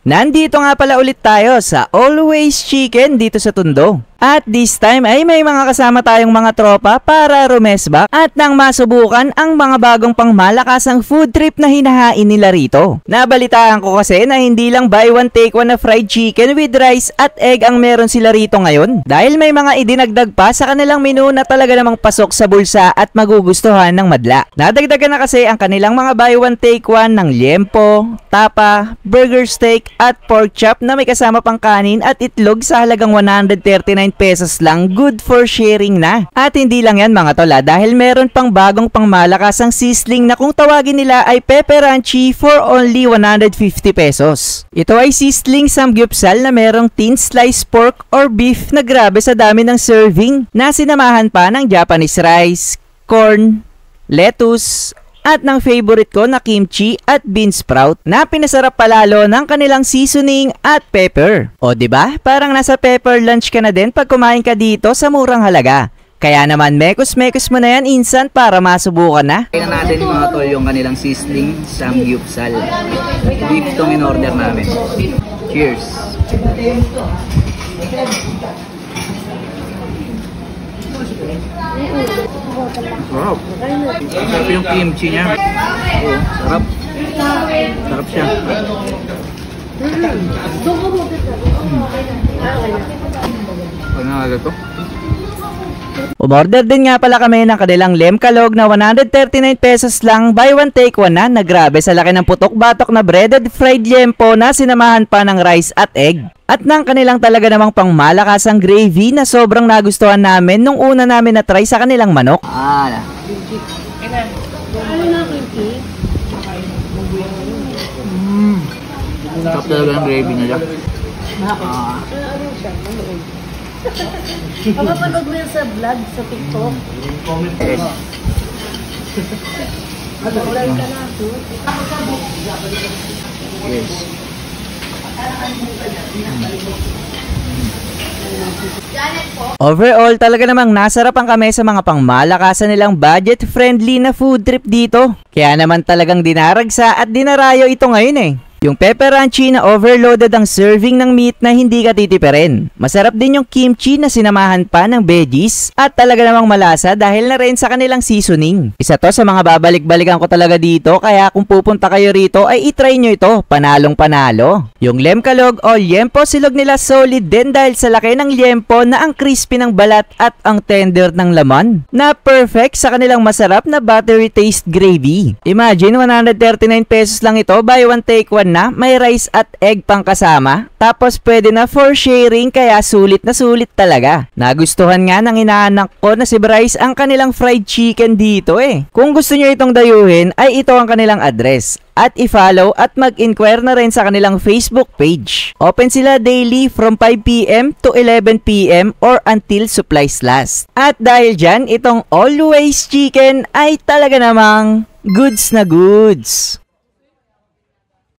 Nandito nga pala ulit tayo sa Always Chicken dito sa Tondo. At this time ay may mga kasama tayong mga tropa para rumesbak at nang masubukan ang mga bagong pangmalakasang food trip na hinahain nila rito. Nabalitaan ko kasi na hindi lang buy one take one na fried chicken with rice at egg ang meron sila rito ngayon. Dahil may mga idinagdag pa sa kanilang menu na talaga namang pasok sa bulsa at magugustuhan ng madla. Nadagdagan na kasi ang kanilang mga buy one take one ng liempo, tapa, burger steak at pork chop na may kasama pang kanin at itlog sa halagang 139 pesos lang, good for sharing na. At hindi lang yan mga tola, dahil meron pang bagong pangmalakasang sizzling na kung tawagin nila ay pepperanchi for only 150 pesos. Ito ay sizzling samgyupsal na merong thin sliced pork or beef na grabe sa dami ng serving na sinamahan pa ng Japanese rice, corn, lettuce, at ng favorite ko na kimchi at bean sprout na pinasarap palalo ng kanilang seasoning at pepper. O diba? Parang nasa pepper lunch ka na din pag kumain ka dito sa murang halaga. Kaya naman mekos-mekos mo na yan insan para masubukan na. Kaya natin mga tol yung kanilang sizzling samgyupsal. Beef tong in order namin. Cheers! Wow! Sarap yung kimchi niya. Oo, sarap. Sarap siya. Ano nga ito? Umorder din nga pala kami ng kanilang lemkalog na 139 pesos lang, buy one take one na grabe sa laki ng putok batok na breaded fried liempo na sinamahan pa ng rice at egg. At ng kanilang talaga namang pangmalakasang gravy na sobrang nagustuhan namin nung una namin na try sa kanilang manok. Ano na kimchi? Sarap talaga ng gravy nila. Mapapanood mo yan sa vlog, sa TikTok. Yes. Vlog ka na, Yes. Overall, talaga namang nasarapan kami sa mga pangmalakasan nilang budget-friendly na food trip dito. Kaya naman talagang dinaragsa at dinarayo ito ngayon eh. Yung pepperanchi na overloaded ang serving ng meat na hindi ka titipirin. Masarap din yung kimchi na sinamahan pa ng veggies at talaga namang malasa dahil na rin sa kanilang seasoning. Isa to sa mga babalik-balikan ko talaga dito, kaya kung pupunta kayo rito ay itry nyo ito, panalong panalo. Yung lemkalog o liempo silog nila solid din dahil sa laki ng liempo na ang crispy ng balat at ang tender ng laman na perfect sa kanilang masarap na buttery taste gravy. Imagine 139 pesos lang ito, buy one take one na, may rice at egg pang kasama, tapos pwede na for sharing, kaya sulit na sulit talaga. Nagustuhan nga ng inaanak ko na si Bryce ang kanilang fried chicken dito eh. Kung gusto nyo itong dayuhin ay ito ang kanilang address. At i-follow at mag-inquire na rin sa kanilang Facebook page. Open sila daily from 5 PM to 11 PM or until supplies last. At dahil dyan, itong Always Chicken ay talaga namang goods na goods.